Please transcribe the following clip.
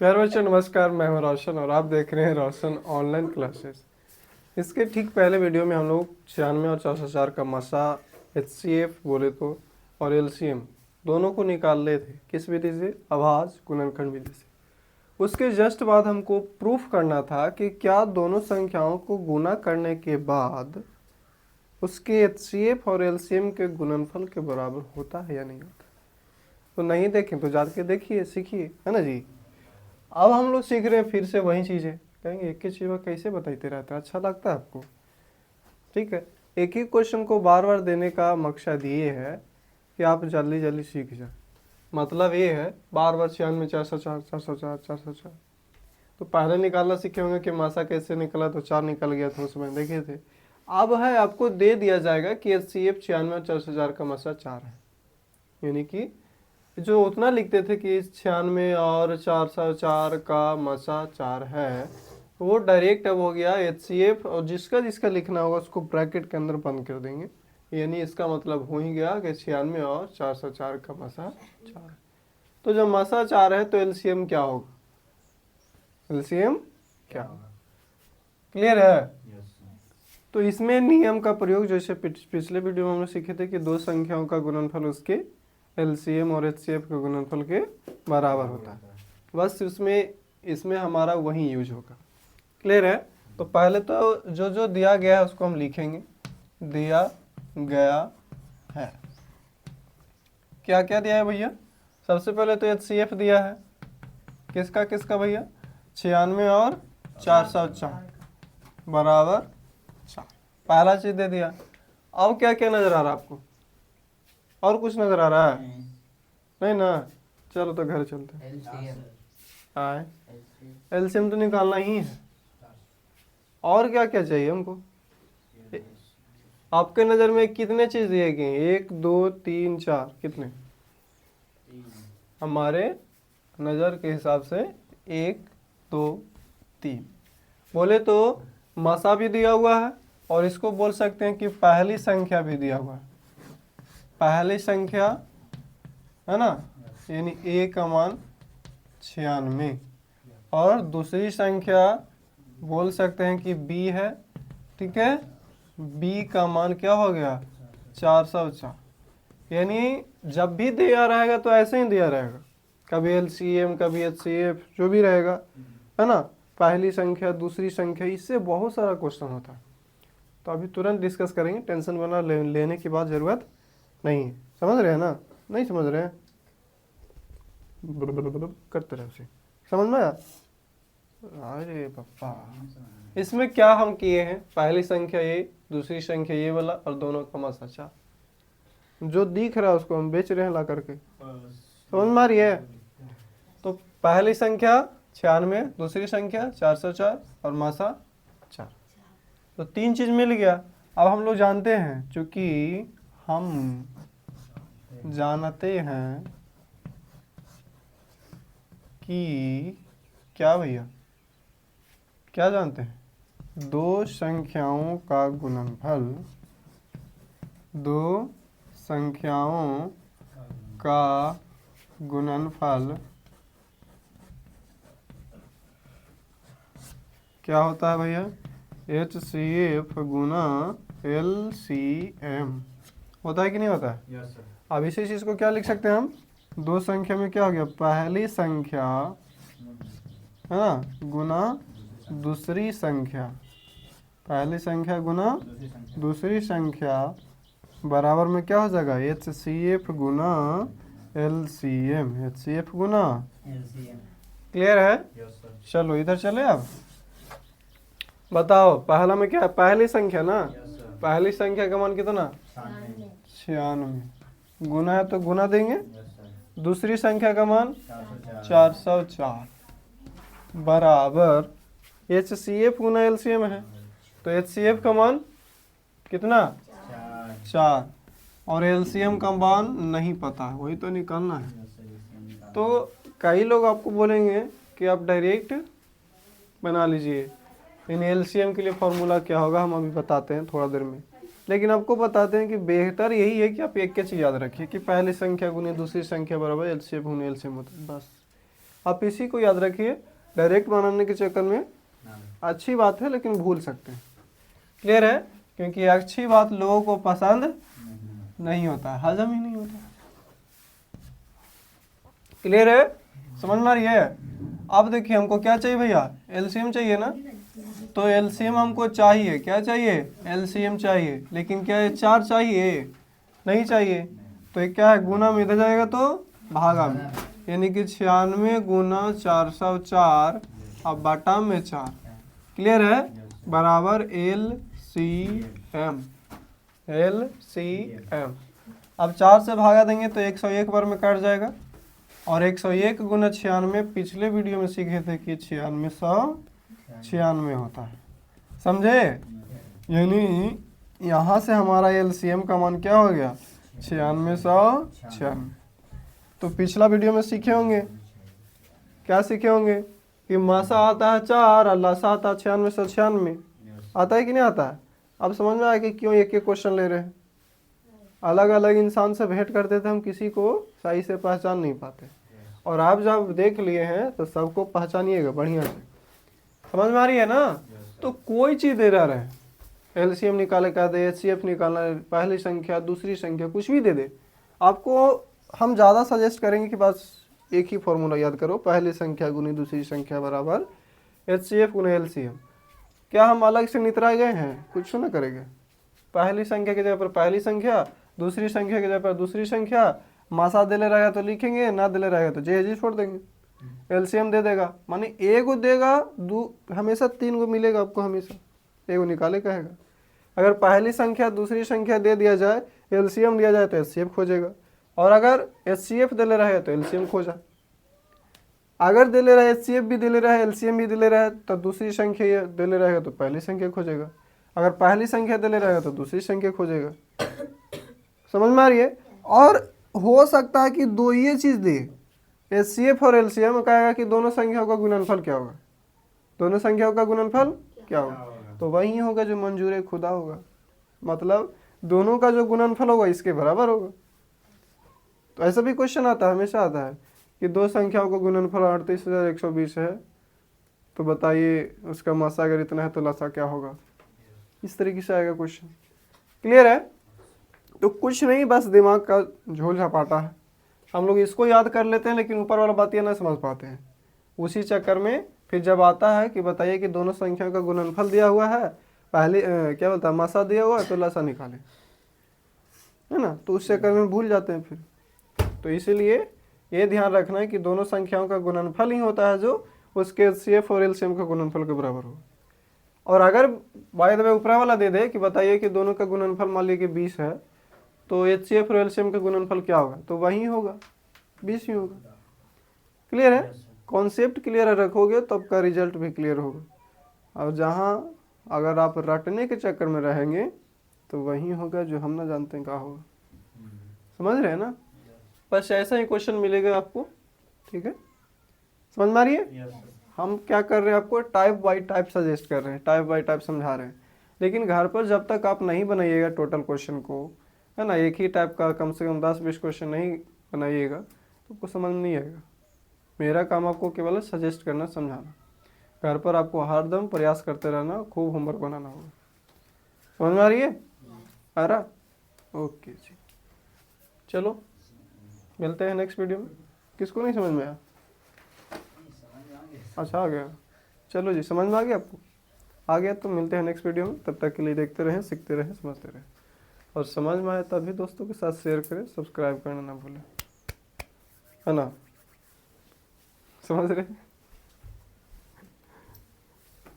प्यारे बच्चों नमस्कार, मैं हूं रोशन और आप देख रहे हैं रोशन ऑनलाइन क्लासेस। इसके ठीक पहले वीडियो में हम लोग 96 और 404 का मसा HCF बोले तो और LCM दोनों को निकाल रहे थे। किस विधि से? अभाज्य गुणनखंड विधि से। उसके जस्ट बाद हमको प्रूफ करना था कि क्या दोनों संख्याओं को गुना करने के बाद उसके HCF और LCM के गुणनफल के बराबर होता है या नहीं होता। तो नहीं देखें तो जाके देखिए, सीखिए, है ना जी। अब हम लोग सीख रहे हैं फिर से वही चीज़ें। कहेंगे एक ही चीज़ कैसे बताते रहता है, अच्छा लगता है आपको? ठीक है, एक ही क्वेश्चन को बार बार देने का मकसद ये है कि आप जल्दी जल्दी सीख जाए। मतलब ये है बार बार 96 404 404 404। तो पहले निकालना सीखे होंगे कि मासा कैसे निकला, तो 4 निकल गया था उसमें, देखे थे। अब है आपको दे दिया जाएगा कि HCF 96 और 404 का मासा 4 है, यानी कि जो उतना लिखते थे कि 96 और 404 का मसा 4 है, वो डायरेक्ट अब हो गया HCF, और जिसका जिसका लिखना होगा उसको ब्रैकेट के अंदर बंद कर देंगे। यानी इसका मतलब हो ही गया कि 96 और 404 का मसा 4 है। तो जब मसा 4 है तो LCM क्या होगा? LCM क्या होगा? क्लियर है? तो इसमें नियम का प्रयोग जैसे पिछले वीडियो में हम लोग सीखे थे कि दो संख्याओं का गुणनफल उसके LCM और HCF के गुणनफल के बराबर होता है। बस इसमें हमारा वही यूज होगा। क्लियर है? तो पहले तो जो जो दिया गया है उसको हम लिखेंगे। दिया गया है, क्या क्या दिया है भैया? सबसे पहले तो HCF दिया है, किसका किसका भैया? 96 और 404 बराबर 4, पहला चीज दे दिया। अब क्या क्या नजर आ रहा है आपको? और कुछ नजर आ रहा है? नहीं ना? चलो तो घर चलते हैं। LCM तो निकालना ही है। और क्या क्या चाहिए हमको? आपके नजर में कितने चीज दिए गए? 1 2 3 4, कितने? हमारे नजर के हिसाब से 1 2 3 बोले तो मसा भी दिया हुआ है, और इसको बोल सकते हैं कि पहली संख्या भी दिया हुआ है। पहली संख्या है ना, यानी A का मान 96, और दूसरी संख्या बोल सकते हैं कि B है। ठीक है, B का मान क्या हो गया? 404। यानी जब भी दिया रहेगा तो ऐसे ही दिया रहेगा, कभी LCM कभी HCF जो भी रहेगा, है ना। पहली संख्या दूसरी संख्या, इससे बहुत सारा क्वेश्चन होता है। तो अभी तुरंत डिस्कस करेंगे, टेंशन बना लेने की बात ज़रूरत नहीं है। समझ रहे हैं ना? नहीं समझ रहे हैं करते रहे उसे, समझ में आया? अरे पापा, इसमें क्या हम किए हैं? पहली संख्या ये, दूसरी संख्या ये वाला, और दोनों का मसा 4। जो दिख रहा है उसको हम बेच रहे हैं ला करके, समझ में आ रही है? तो पहली संख्या 96, दूसरी संख्या 404 और मासा 4, तो 3 चीज मिल गया। अब हम लोग जानते हैं, चूंकि हम जानते हैं कि क्या भैया, क्या जानते हैं? दो संख्याओं का गुणनफल, दो संख्याओं का गुणनफल क्या होता है भैया? HCF गुना LCM होता है कि नहीं होता है? Yes sir. अब इसी चीज को क्या लिख सकते हैं हम? दो संख्या में क्या हो गया? पहली संख्या है ना गुना दूसरी संख्या, पहली संख्या गुना दूसरी संख्या बराबर में क्या हो जाएगा? HCF गुना LCM, HCF गुना। क्लियर है? Yes sir. चलो इधर चले। अब बताओ पहला में क्या है? पहली संख्या ना, यस सर। पहली संख्या का मान कितना? 96। गुना है तो गुना देंगे। Yes sir. दूसरी संख्या का मान 404 404 बराबर HCF गुना LCM है, तो HCF का मान कितना? 4, और LCM का मान नहीं पता है, वही तो निकालना है। तो कई लोग आपको बोलेंगे कि आप डायरेक्ट बना लीजिए, इन LCM के लिए फॉर्मूला क्या होगा हम अभी बताते हैं थोड़ा देर में। लेकिन आपको बताते हैं कि बेहतर यही है कि आप एक चीज़ याद रखिए कि पहली संख्या गुने दूसरी संख्या बराबर LCF गुने LCM होता है, बस। आप इसी को याद रखिए, डायरेक्ट बनाने के चक्कर में अच्छी बात है लेकिन भूल सकते हैं। क्लियर है? क्योंकि अच्छी बात लोगों को पसंद नहीं होता, हजम ही नहीं होता। क्लियर है? समझ में आ रही है? अब देखिए हमको क्या चाहिए भैया, एलसीएम चाहिए ना, तो एलसीएम हमको चाहिए, क्या चाहिए, एलसीएम चाहिए, लेकिन क्या ये 4 चाहिए, नहीं चाहिए, तो ये क्या है, गुना में इधर जाएगा तो भागा में, यानी कि 96 गुना 404 अब बटा में 4। क्लियर है? बराबर एलसीएम। एलसीएम अब 4 से भागा देंगे तो 101 बार में कट जाएगा, और 101 गुना 96 पिछले वीडियो में सीखे थे कि 9696 होता है, समझे? यानी यहाँ से हमारा एलसीएम का मान क्या हो गया, 9696। तो पिछला वीडियो में सीखे होंगे, क्या सीखे होंगे कि मासा आता है 4 और लासा आता है 9696, आता है कि नहीं आता है? अब समझ में आया कि क्यों एक एक क्वेश्चन ले रहे हैं। अलग अलग इंसान से भेंट करते थे हम, किसी को सही से पहचान नहीं पाते, और आप जब देख लिए हैं तो सबको पहचानिएगा बढ़िया से। समझ में आ रही है ना? तो कोई चीज़ दे रहा है, एलसीएम निकाले का दे, एचसीएफ निकालना है, पहली संख्या दूसरी संख्या कुछ भी दे दे, आपको हम ज़्यादा सजेस्ट करेंगे कि बस एक ही फॉर्मूला याद करो, पहली संख्या गुनी दूसरी संख्या बराबर एचसीएफ गुना एलसीएम। क्या हम अलग से नितरा गए हैं? कुछ ना करेंगे। पहली संख्या की जगह पर पहली संख्या, दूसरी संख्या की जगह पर दूसरी संख्या, मासा दिले रहेगा तो लिखेंगे, ना दिले रहेगा तो जे छोड़ देंगे। एलसीएम दे देगा, माने एगो देगा, हमेशा 3 गो मिलेगा आपको, हमेशा एगो निकाले कहेगा। अगर पहली संख्या दूसरी संख्या दे दिया जाए, एलसीएम दिया जाए तो एचसीएफ खोजेगा, और अगर एचसीएफ दिले रहे तो एलसीएम खोजा। अगर दिले रहे एचसीएफ भी दिले रहे, एलसीएम भी दिले रहे, तो दूसरी संख्या दिले रहेगा तो पहली संख्या खोजेगा, अगर पहली संख्या दिले रहेगा तो दूसरी संख्या खोजेगा। समझ में आ रही है? और हो सकता है कि दो ये चीज़ दे, एचसीएफ और एलसीएम, कहेगा कि दोनों संख्याओं का गुणनफल क्या होगा, दोनों संख्याओं का गुणनफल क्या होगा, तो वही होगा जो मंजूर खुदा होगा, मतलब दोनों का जो गुणनफल होगा इसके बराबर होगा। तो ऐसा भी क्वेश्चन आता है, हमेशा आता है कि दो संख्याओं का गुणनफल 38,120 है, तो बताइए उसका मासा अगर इतना है तो लसा क्या होगा, इस तरीके से आएगा क्वेश्चन। क्लियर है? तो कुछ नहीं, बस दिमाग का झोल झपाटा है, हम लोग इसको याद कर लेते हैं लेकिन ऊपर वाला बात ये ना समझ पाते हैं। उसी चक्कर में फिर जब आता है कि बताइए कि दोनों संख्याओं का गुणनफल दिया हुआ है, पहले क्या बोलता है, मासा दिया हुआ है तो लसा निकाले, है ना, तो उस चक्कर में भूल जाते हैं फिर। तो इसीलिए ये ध्यान रखना है कि दोनों संख्याओं का गुणनफल ही होता है जो उसके एचसीएफ और एलसीएम के गुणनफल के बराबर हो। और अगर बाय द वे ऊपर वाला दे दे कि बताइए कि दोनों का गुणनफल मान लीजिए कि 20 है, तो एचसीएफ और एलसीएम का गुणनफल क्या होगा, तो वही होगा, 20 ही होगा। क्लियर है? कॉन्सेप्ट क्लियर रखोगे तो आपका रिजल्ट भी क्लियर होगा। और जहाँ अगर आप रटने के चक्कर में रहेंगे तो वही होगा जो हम ना जानते हैं क्या होगा। समझ रहे हैं ना? बस ऐसा ही क्वेश्चन मिलेगा आपको, ठीक है? समझ में आ रही है? हम क्या कर रहे हैं, आपको टाइप बाय टाइप सजेस्ट कर रहे हैं, टाइप बाय टाइप समझा रहे हैं, लेकिन घर पर जब तक आप नहीं बनाइएगा टोटल क्वेश्चन को, है ना, एक ही टाइप का कम से कम 10-20 क्वेश्चन नहीं बनाइएगा तो आपको समझ नहीं आएगा। मेरा काम आपको केवल सजेस्ट करना, समझाना। घर पर आपको हरदम प्रयास करते रहना, खूब होमवर्क बनाना होगा। समझ में आ रही है? आ रहा? ओके जी, चलो मिलते हैं नेक्स्ट वीडियो में। किसको नहीं समझ में आया? अच्छा आ गया, चलो जी, समझ में आ गया आपको? आ गया तो मिलते हैं नेक्स्ट वीडियो में। तब तक के लिए देखते रहें, सीखते रहें, समझते रहें, और समझ में आए तभी दोस्तों के साथ शेयर करें, सब्सक्राइब करना ना भूलें, है ना? समझ रहे?